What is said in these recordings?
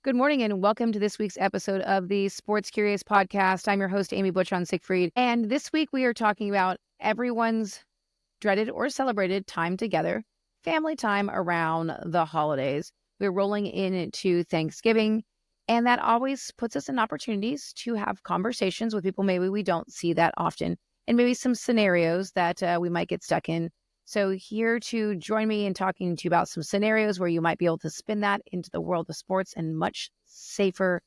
Good morning and welcome to this week's episode of the Sports Curious podcast. I'm your host, Amy Butchon-Siegfried. And this week we are talking about everyone's dreaded or celebrated time together, family time around the holidays. We're rolling into Thanksgiving, and that always puts us in opportunities to have conversations with people maybe we don't see that often, and maybe some scenarios that we might get stuck in. So here to join me in talking to you about some scenarios where you might be able to spin that into the world of sports and much safer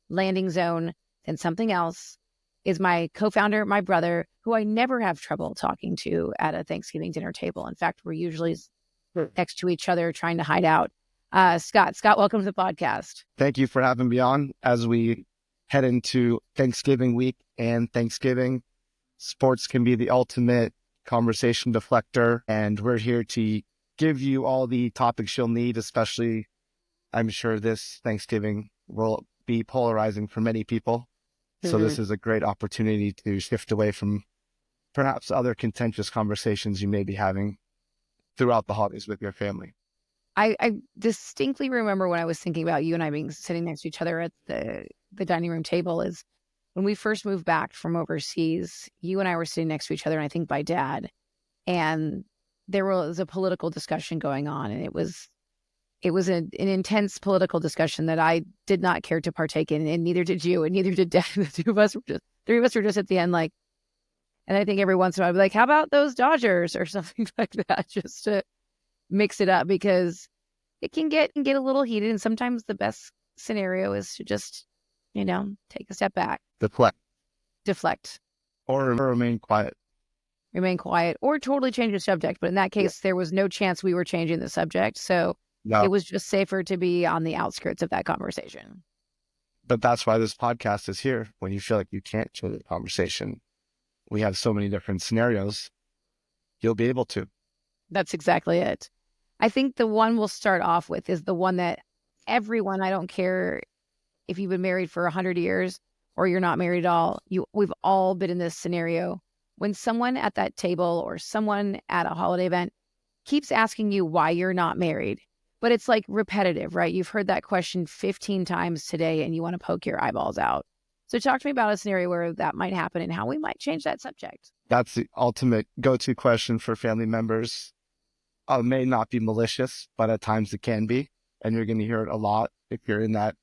landing zone than something else is my co-founder, my brother, who I never have trouble talking to at a Thanksgiving dinner table. In fact, we're usually next to each other trying to hide out. Scott, welcome to the podcast. Thank you for having me on. As we head into Thanksgiving week and Thanksgiving, sports can be the ultimate conversation deflector, and we're here to give you all the topics you'll need, especially I'm sure this Thanksgiving will be polarizing for many people. So this is a great opportunity to shift away from perhaps other contentious conversations you may be having throughout the holidays with your family. I distinctly remember when I was thinking about you and I being sitting next to each other at the dining room table is when we first moved back from overseas, you and I were sitting next to each other, and I think by Dad, and there was a political discussion going on, and it was an intense political discussion that I did not care to partake in, and neither did you, and neither did Dad. The three of us were just at the end, like, and I think every once in a while I'd be like, how about those Dodgers or something like that, just to mix it up, because it can get a little heated, and sometimes the best scenario is to just, take a step back. Deflect. Or remain quiet. Or totally change the subject. But in that case, there was no chance we were changing the subject. So it was just safer to be on the outskirts of that conversation. But that's why this podcast is here. When you feel like you can't change the conversation, we have so many different scenarios, you'll be able to. That's exactly it. I think the one we'll start off with is the one that everyone, I don't care if you've been married for 100 years or you're not married at all, we've all been in this scenario. When someone at that table or someone at a holiday event keeps asking you why you're not married, but it's like repetitive, right? You've heard that question 15 times today and you want to poke your eyeballs out. So talk to me about a scenario where that might happen and how we might change that subject. That's the ultimate go-to question for family members. It may not be malicious, but at times it can be. And you're going to hear it a lot if you're in that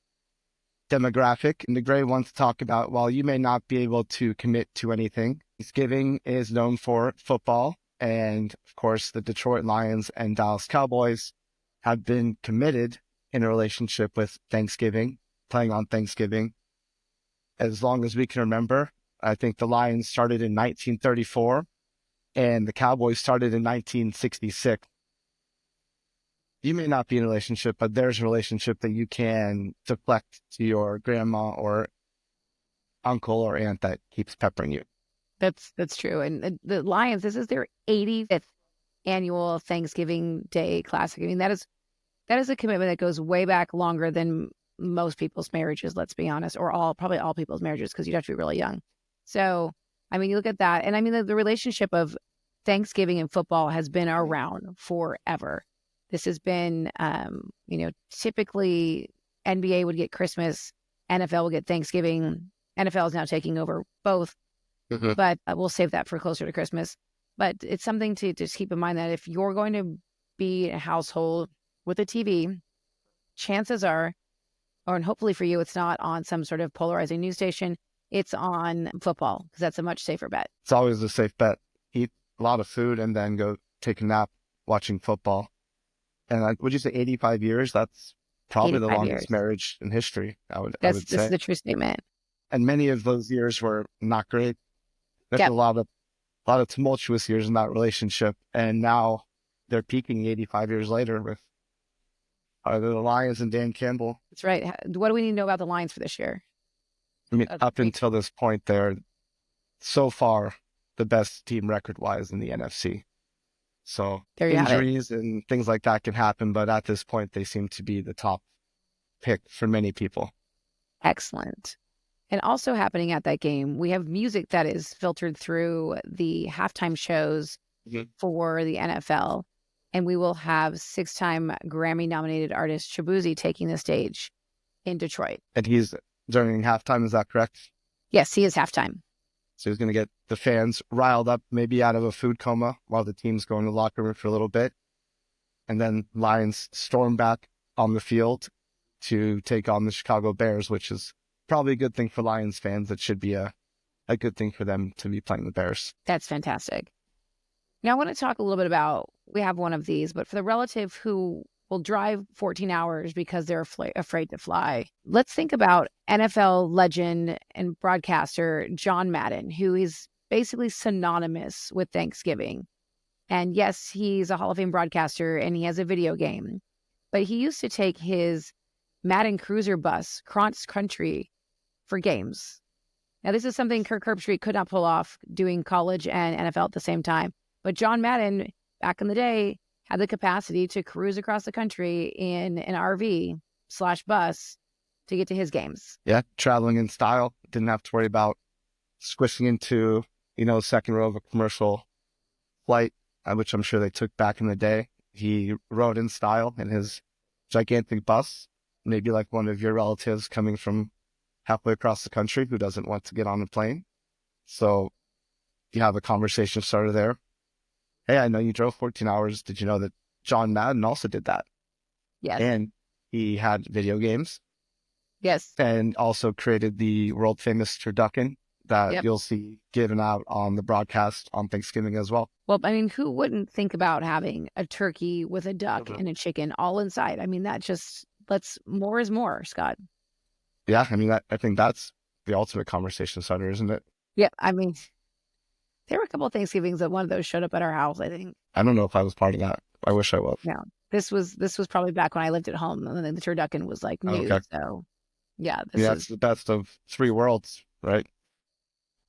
demographic. And the Gray wants to talk about, while you may not be able to commit to anything, Thanksgiving is known for football. And of course, the Detroit Lions and Dallas Cowboys have been committed in a relationship with Thanksgiving, playing on Thanksgiving, as long as we can remember. I think the Lions started in 1934 and the Cowboys started in 1966. You may not be in a relationship, but there's a relationship that you can deflect to your grandma or uncle or aunt that keeps peppering you. That's true. And the Lions, this is their 85th annual Thanksgiving Day Classic. I mean, that is a commitment that goes way back, longer than most people's marriages, let's be honest, or probably all people's marriages, because you'd have to be really young. So, I mean, you look at that, and I mean, the relationship of Thanksgiving and football has been around forever. This has been, typically NBA would get Christmas, NFL would get Thanksgiving. NFL is now taking over both, but we'll save that for closer to Christmas. But it's something to just keep in mind that if you're going to be a household with a TV, chances are, and hopefully for you, it's not on some sort of polarizing news station. It's on football, because that's a much safer bet. It's always a safe bet. Eat a lot of food and then go take a nap watching football. And would you say 85 years? That's probably the longest marriage in history, I would say. This is a true statement. And many of those years were not great. There's a lot of tumultuous years in that relationship. And now they're peaking 85 years later with the Lions and Dan Campbell. That's right. What do we need to know about the Lions for this year? I mean, up until this point, they're so far the best team record-wise in the NFC. So injuries and things like that can happen, but at this point, they seem to be the top pick for many people. Excellent. And also happening at that game, we have music that is filtered through the halftime shows for the NFL. And we will have 6-time Grammy-nominated artist Shabuzi taking the stage. in Detroit. And he's during halftime, is that correct? Yes, he is halftime. So he's going to get the fans riled up, maybe out of a food coma while the team's going to the locker room for a little bit. And then Lions storm back on the field to take on the Chicago Bears, which is probably a good thing for Lions fans. It should be a good thing for them to be playing the Bears. That's fantastic. Now, I want to talk a little bit about, we have one of these, but for the relative who will drive 14 hours because they're afraid to fly, let's think about NFL legend and broadcaster John Madden, who is basically synonymous with Thanksgiving. And yes, he's a Hall of Fame broadcaster and he has a video game, but he used to take his Madden cruiser bus cross country for games. Now, this is something Kirk Herbstreit could not pull off doing college and NFL at the same time. But John Madden, back in the day, had the capacity to cruise across the country in an RV/bus to get to his games. Yeah, traveling in style. Didn't have to worry about squishing into, second row of a commercial flight, which I'm sure they took back in the day. He rode in style in his gigantic bus, maybe like one of your relatives coming from halfway across the country who doesn't want to get on a plane. So you have a conversation starter there. Hey, I know you drove 14 hours. Did you know that John Madden also did that? Yes. And he had video games. Yes. And also created the world famous turducken that you'll see given out on the broadcast on Thanksgiving as well. Well, I mean, who wouldn't think about having a turkey with a duck and a chicken all inside? I mean, that just more is more, Scott. Yeah, I mean, I think that's the ultimate conversation starter, isn't it? Yeah, I mean, there were a couple of Thanksgivings that one of those showed up at our house, I think. I don't know if I was part of that. I wish I was. No, this was probably back when I lived at home, and then the turducken was like new. Okay. So, yeah, it's the best of three worlds, right?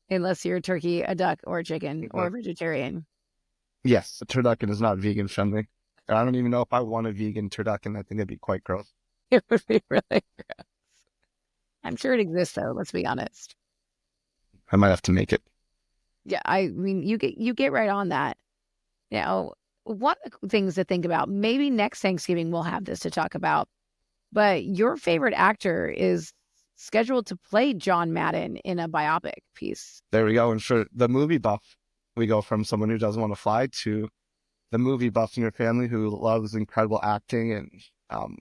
Unless you're a turkey, a duck, or a chicken, or a vegetarian. Yes, the turducken is not vegan friendly. I don't even know if I want a vegan turducken. I think it'd be quite gross. It would be really gross. I'm sure it exists, though. Let's be honest. I might have to make it. Yeah, I mean, you get right on that. Now, one of the things to think about, maybe next Thanksgiving we'll have this to talk about, but your favorite actor is scheduled to play John Madden in a biopic piece. There we go. And for the movie buff, we go from someone who doesn't want to fly to the movie buff in your family who loves incredible acting and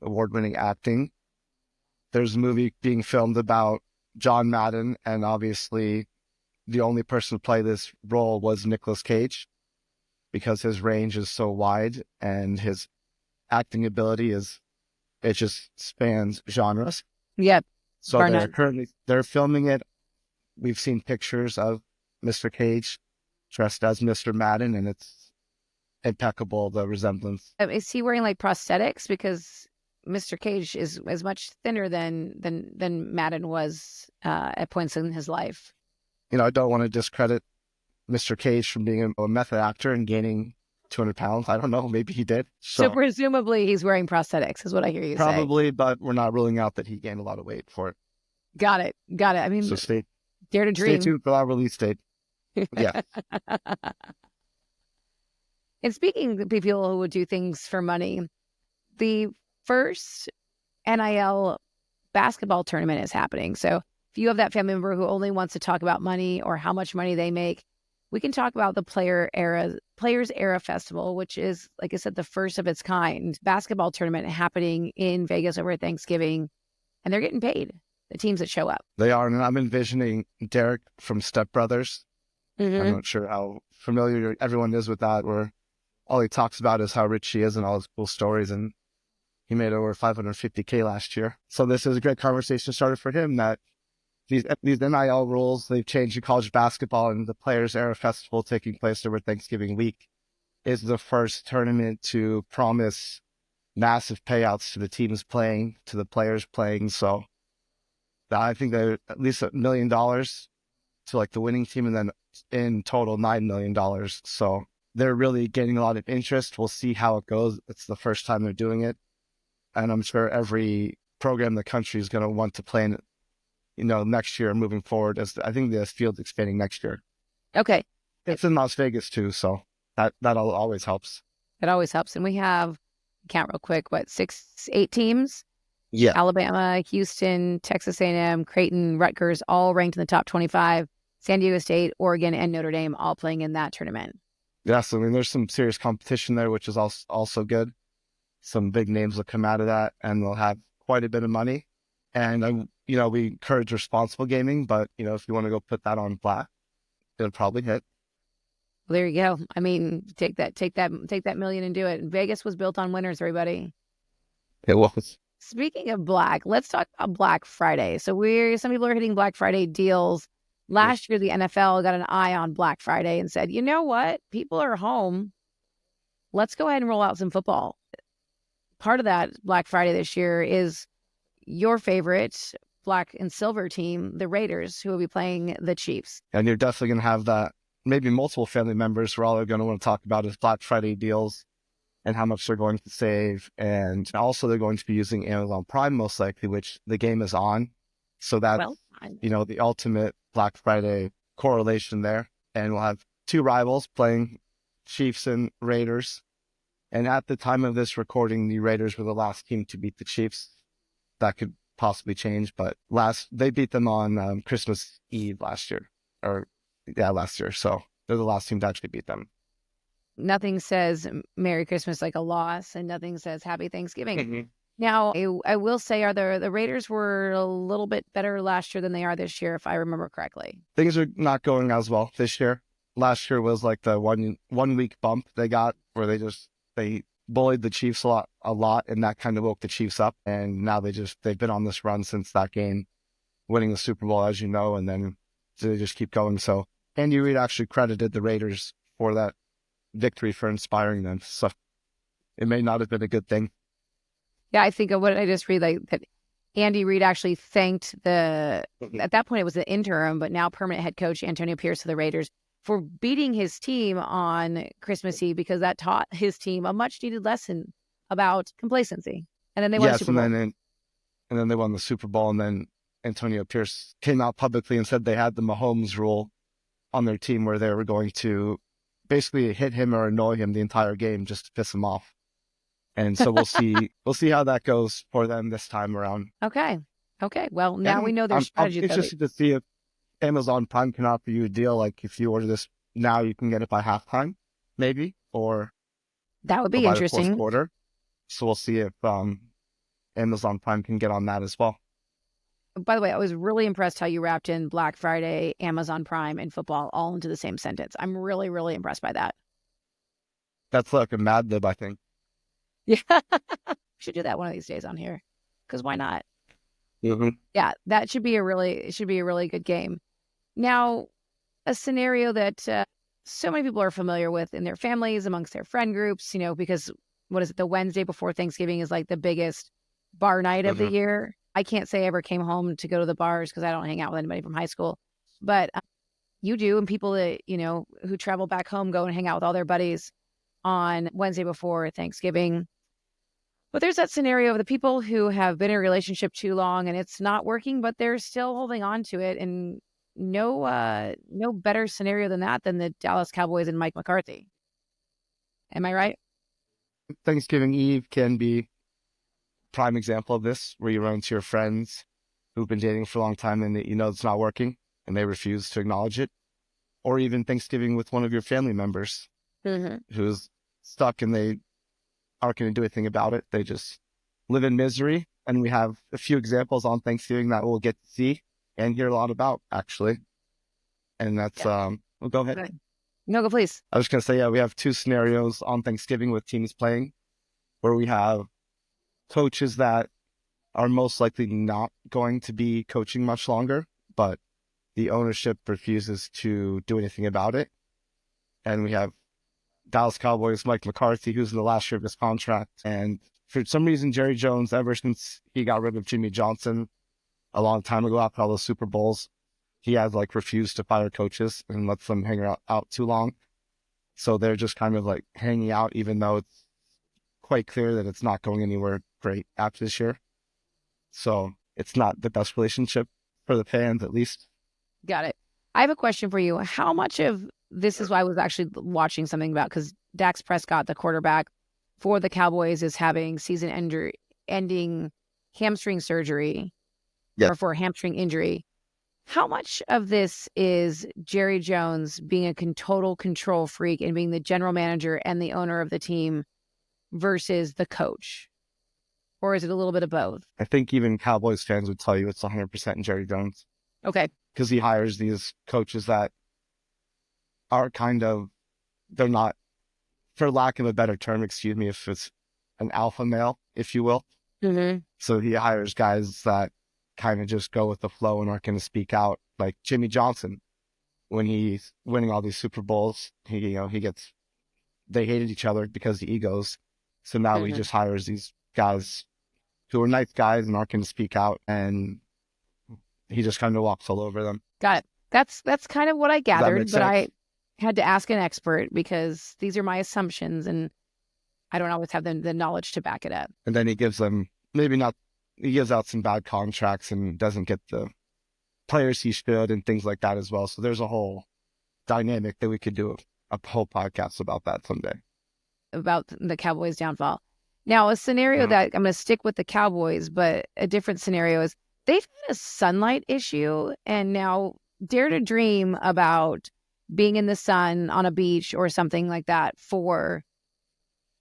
award-winning acting. There's a movie being filmed about John Madden, and obviously the only person to play this role was Nicolas Cage because his range is so wide and his acting ability it just spans genres. Yep. So they're filming it. We've seen pictures of Mr. Cage dressed as Mr. Madden, and it's impeccable, the resemblance. Is he wearing like prosthetics? Because Mr. Cage is much thinner than Madden was at points in his life. I don't want to discredit Mr. Cage from being a method actor and gaining 200 pounds. I don't know. Maybe he did. So presumably he's wearing prosthetics is what I hear you say. Probably, but we're not ruling out that he gained a lot of weight for it. Got it. I mean, so dare to dream. Stay tuned for our release date. Yeah. And speaking of people who would do things for money, the first NIL basketball tournament is happening. So if you have that family member who only wants to talk about money or how much money they make, we can talk about the Players Era Festival, which is, like I said, the first of its kind basketball tournament happening in Vegas over Thanksgiving. And they're getting paid, the teams that show up. They are. And I'm envisioning Derek from Step Brothers. Mm-hmm. I'm not sure how familiar everyone is with that, where all he talks about is how rich he is and all his cool stories. And he made over $550K last year. So this is a great conversation starter for him that these NIL rules, they've changed in college basketball, and the Players Era Festival taking place over Thanksgiving week is the first tournament to promise massive payouts to the teams playing, to the players playing. So I think they're at least $1 million to like the winning team, and then in total $9 million. So they're really getting a lot of interest. We'll see how it goes. It's the first time they're doing it. And I'm sure every program in the country is going to want to play in it, next year moving forward, as I think the field's expanding next year. Okay. It's in Las Vegas too, so that always helps. It always helps. And we have, count real quick, 8 teams? Yeah. Alabama, Houston, Texas A&M, Creighton, Rutgers, all ranked in the top 25. San Diego State, Oregon, and Notre Dame all playing in that tournament. Yes, I mean, there's some serious competition there, which is also good. Some big names will come out of that, and they'll have quite a bit of money. And we encourage responsible gaming, but if you want to go put that on black, it'll probably hit. Well, there you go. I mean, take that million and do it. Vegas was built on winners, everybody. It was. Speaking of black, let's talk about Black Friday. So some people are hitting Black Friday deals. Last year, the NFL got an eye on Black Friday and said, you know what? People are home. Let's go ahead and roll out some football. Part of that Black Friday this year is your favorite black and silver team, the Raiders, who will be playing the Chiefs. And you're definitely going to have that. Maybe multiple family members who are all going to want to talk about is Black Friday deals and how much they're going to save. And also they're going to be using Amazon Prime most likely, which the game is on. So that's, the ultimate Black Friday correlation there. And we'll have two rivals playing, Chiefs and Raiders. And at the time of this recording, the Raiders were the last team to beat the Chiefs. That could possibly change, but they beat them on Christmas Eve last year. So they're the last team to actually beat them. Nothing says Merry Christmas like a loss, and nothing says Happy Thanksgiving. Mm-hmm. Now, I will say, the Raiders were a little bit better last year than they are this year, if I remember correctly. Things are not going as well this year. Last year was like the 1 week bump they got where they bullied the Chiefs a lot, and that kind of woke the Chiefs up. And now they've been on this run since that game, winning the Super Bowl, as you know, and then they just keep going. So Andy Reid actually credited the Raiders for that victory, for inspiring them. So it may not have been a good thing. Yeah, I think of what I just read, like that Andy Reid actually thanked at that point it was the interim, but now permanent head coach Antonio Pierce of the Raiders for beating his team on Christmas Eve, because that taught his team a much needed lesson about complacency. And then they won the Super Bowl. And then they won the Super Bowl, and then Antonio Pierce came out publicly and said they had the Mahomes rule on their team where they were going to basically hit him or annoy him the entire game just to piss him off. And so we'll see how that goes for them this time around. Okay. Well, now we know their strategy. I'm interested to see if Amazon Prime can offer you a deal, like if you order this now, you can get it by halftime, maybe, or that would be interesting. The fourth quarter. So we'll see if Amazon Prime can get on that as well. By the way, I was really impressed how you wrapped in Black Friday, Amazon Prime, and football all into the same sentence. I'm really, really impressed by that. That's like a Mad Lib, I think. Yeah, we should do that one of these days on here, because why not? Mm-hmm. Yeah, that should be a really good game. Now, a scenario that so many people are familiar with in their families, amongst their friend groups, because the Wednesday before Thanksgiving is like the biggest bar night of the year. I can't say I ever came home to go to the bars because I don't hang out with anybody from high school, but you do. And people that, who travel back home go and hang out with all their buddies on Wednesday before Thanksgiving. But there's that scenario of the people who have been in a relationship too long and it's not working, but they're still holding on to it. And no better scenario than that than the Dallas Cowboys and Mike McCarthy. Am I right? Thanksgiving Eve can be a prime example of this, where you run into your friends who've been dating for a long time and it's not working and they refuse to acknowledge it. Or even Thanksgiving with one of your family members who's stuck and they aren't going to do anything about it. They just live in misery. And we have a few examples on Thanksgiving that we'll get to see and hear a lot about, actually. And that's, well, go ahead. Okay. No, go please. I was going to say, we have two scenarios on Thanksgiving with teams playing where we have coaches that are most likely not going to be coaching much longer, but the ownership refuses to do anything about it. And we have Dallas Cowboys, Mike McCarthy, who's in the last year of his contract. And for some reason, Jerry Jones, ever since he got rid of Jimmy Johnson a long time ago after all those Super Bowls, he has refused to fire coaches and lets them hang out too long. So they're just kind of hanging out, even though it's quite clear that it's not going anywhere great after this year. So it's not the best relationship for the fans, at least. Got it. I have a question for you. How much of this is why I was actually watching something about, because Dak Prescott, the quarterback for the Cowboys, is having season-ending hamstring surgery Yes. or for a hamstring injury. How much of this is Jerry Jones being a total control freak and being the general manager and the owner of the team versus the coach? Or is it a little bit of both? I think even Cowboys fans would tell you it's 100% Jerry Jones. Okay. Because he hires these coaches that are they're not, for lack of a better term, excuse me, if it's an alpha male, if you will. Mm-hmm. So he hires guys that kind of just go with the flow and aren't going to speak out, like Jimmy Johnson. When he's winning all these Super Bowls, they hated each other because of the egos. So now he just hires these guys who are nice guys and aren't going to speak out, and he just kind of walks all over them. Got it. That's kind of what I gathered, but I sense? had to ask an expert because these are my assumptions and I don't always have the knowledge to back it up. And then he gives them, he gives out some bad contracts and doesn't get the players he should and things like that as well. So there's a whole dynamic that we could do a whole podcast about that someday. About the Cowboys' downfall. Now, a scenario that I'm going to stick with the Cowboys, but a different scenario is they've had a sunlight issue and now dare to dream about being in the sun on a beach or something like that for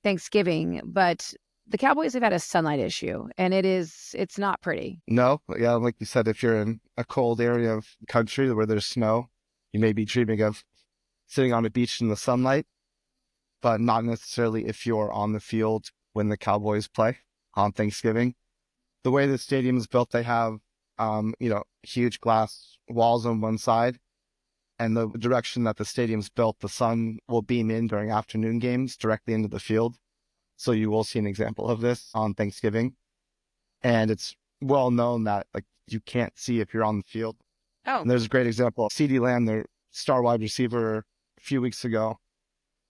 Thanksgiving. But the Cowboys have had a sunlight issue and it's not pretty. No, yeah, like you said, if you're in a cold area of the country where there's snow, you may be dreaming of sitting on a beach in the sunlight, but not necessarily if you're on the field when the Cowboys play on Thanksgiving. The way the stadium is built, they have, huge glass walls on one side, and the direction that the stadium's built, the sun will beam in during afternoon games directly into the field. So you will see an example of this on Thanksgiving. And it's well known that you can't see if you're on the field. Oh. And there's a great example. CeeDee Lamb, their star wide receiver, a few weeks ago,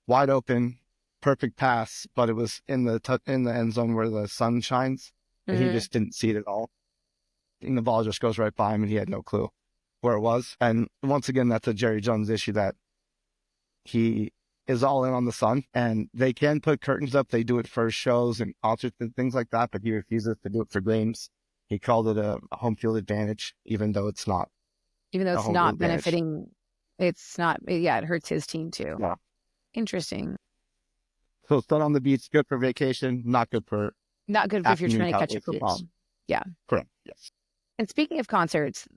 wide open, perfect pass, but it was in the end zone where the sun shines, and he just didn't see it at all. And the ball just goes right by him, and he had no clue where it was. And once again, that's a Jerry Jones issue, that he is all in on the sun, and they can put curtains up. They do it for shows and concerts and things like that, but he refuses to do it for games. He called it a home field advantage, even though it's not. Even though it's not benefiting, it's not, it hurts his team too. Yeah. Interesting. So sun on the beach, good for vacation, not good for if you're trying to catch a football. Games. Yeah. Correct. Yes. And speaking of concerts,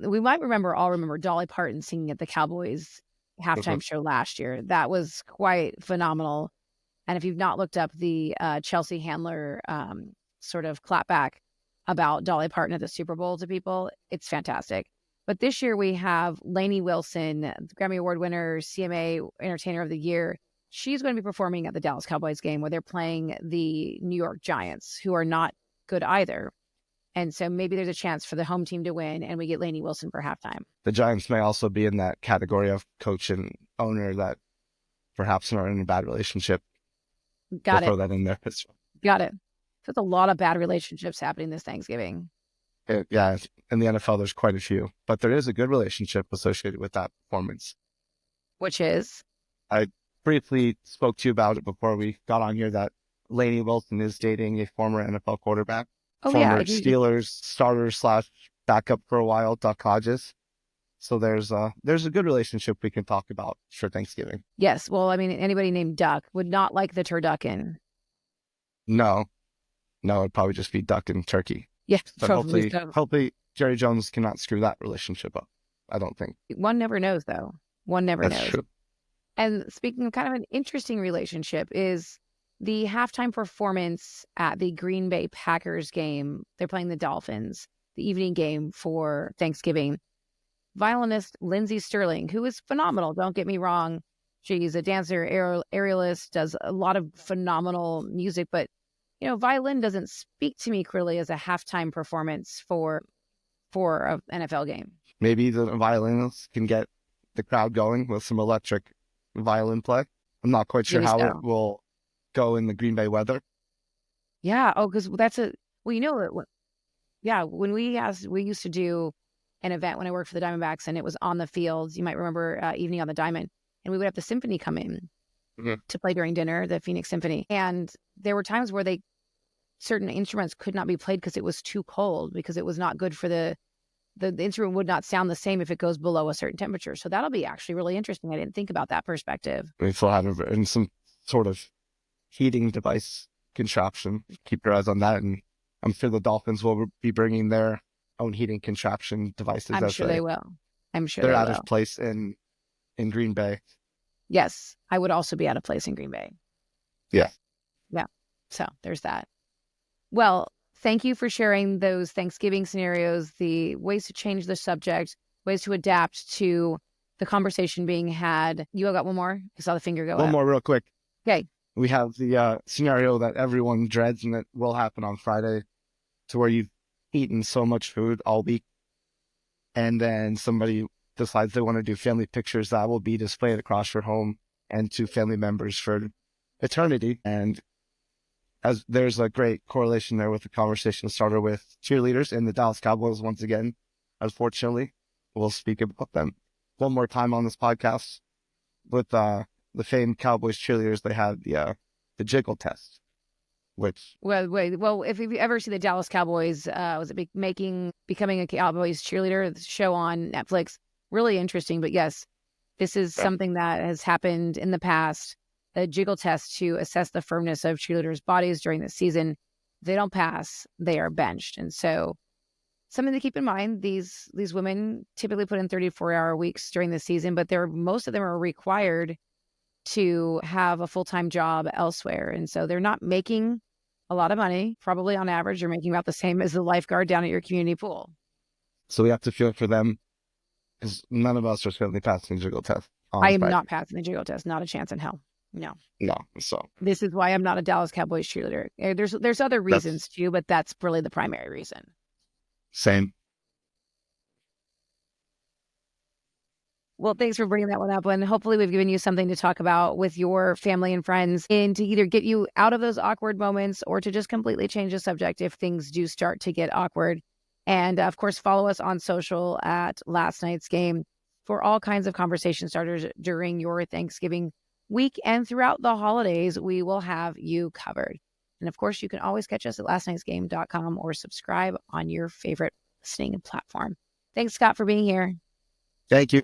we might all remember Dolly Parton singing at the Cowboys halftime show last year. That was quite phenomenal. And if you've not looked up the Chelsea Handler sort of clapback about Dolly Parton at the Super Bowl to people, it's fantastic. But this year we have Lainey Wilson, the Grammy Award winner, CMA Entertainer of the Year. She's going to be performing at the Dallas Cowboys game where they're playing the New York Giants, who are not good either. And so maybe there's a chance for the home team to win and we get Lainey Wilson for halftime. The Giants may also be in that category of coach and owner that perhaps are in a bad relationship. Got it. Throw that in there. Got it. There's a lot of bad relationships happening this Thanksgiving. Yeah, in the NFL, there's quite a few. But there is a good relationship associated with that performance. Which is? I briefly spoke to you about it before we got on here, that Lainey Wilson is dating a former NFL quarterback. Former Steelers starter / backup for a while, Duck Hodges. So there's a good relationship we can talk about for Thanksgiving. Yes. Well, I mean, anybody named Duck would not like the turducken. No, it'd probably just be duck and turkey. Yeah. But hopefully Jerry Jones cannot screw that relationship up. I don't think. One never knows, though. One never knows. True. And speaking of kind of an interesting relationship is the halftime performance at the Green Bay Packers game. They're playing the Dolphins, the evening game for Thanksgiving. Violinist Lindsey Sterling, who is phenomenal, don't get me wrong. She's a dancer, aerialist, does a lot of phenomenal music, but violin doesn't speak to me clearly as a halftime performance for an NFL game. Maybe the violinists can get the crowd going with some electric violin play. I'm not quite sure how it will go in the Green Bay weather. Yeah. Oh, because when we used to do an event when I worked for the Diamondbacks, and it was on the field. You might remember Evening on the Diamond, and we would have the symphony come in to play during dinner, the Phoenix Symphony. And there were times where they certain instruments could not be played because it was too cold, because it was not good for the instrument would not sound the same if it goes below a certain temperature. So that'll be actually really interesting. I didn't think about that perspective. We still have it in some sort of heating device contraption. Keep your eyes on that. And I'm sure the Dolphins will be bringing their own heating contraption devices I'm as sure they will. I'm sure they're they out will. of place in Green Bay. Yes, I would also be out of place in Green Bay. Yeah. Yeah. So there's that. Well, thank you for sharing those Thanksgiving scenarios, the ways to change the subject, ways to adapt to the conversation being had. You all got one more? I saw the finger go One up. more real quick. Okay. We have the scenario that everyone dreads and it will happen on Friday, to where you've eaten so much food all week and then somebody decides they want to do family pictures that will be displayed across your home and to family members for eternity. And as there's a great correlation there with the conversation starter with cheerleaders and the Dallas Cowboys once again. Unfortunately, we'll speak about them one more time on this podcast. With the famed Cowboys cheerleaders, they had the jiggle test, which Well, if you ever see the Dallas Cowboys, was it becoming a Cowboys cheerleader show on Netflix? Really interesting. But yes, this is something that has happened in the past. A jiggle test to assess the firmness of cheerleaders' bodies during the season. If they don't pass, they are benched. And so something to keep in mind, these women typically put in 34-hour weeks during the season, but most of them are required to have a full-time job elsewhere. And so they're not making a lot of money. Probably on average, you're making about the same as the lifeguard down at your community pool. so we have to feel for them, because none of us are certainly passing the jiggle test. I am not passing the jiggle test. Not a chance in hell. No. So This is why I'm not a Dallas Cowboys cheerleader. There's other reasons too, but that's really the primary reason. Same. Well, thanks for bringing that one up. And hopefully we've given you something to talk about with your family and friends, and to either get you out of those awkward moments or to just completely change the subject if things do start to get awkward. And of course, follow us on social at Last Night's Game for all kinds of conversation starters during your Thanksgiving week, and throughout the holidays. We will have you covered. And of course, you can always catch us at lastnightsgame.com or subscribe on your favorite listening platform. Thanks, Scott, for being here. Thank you.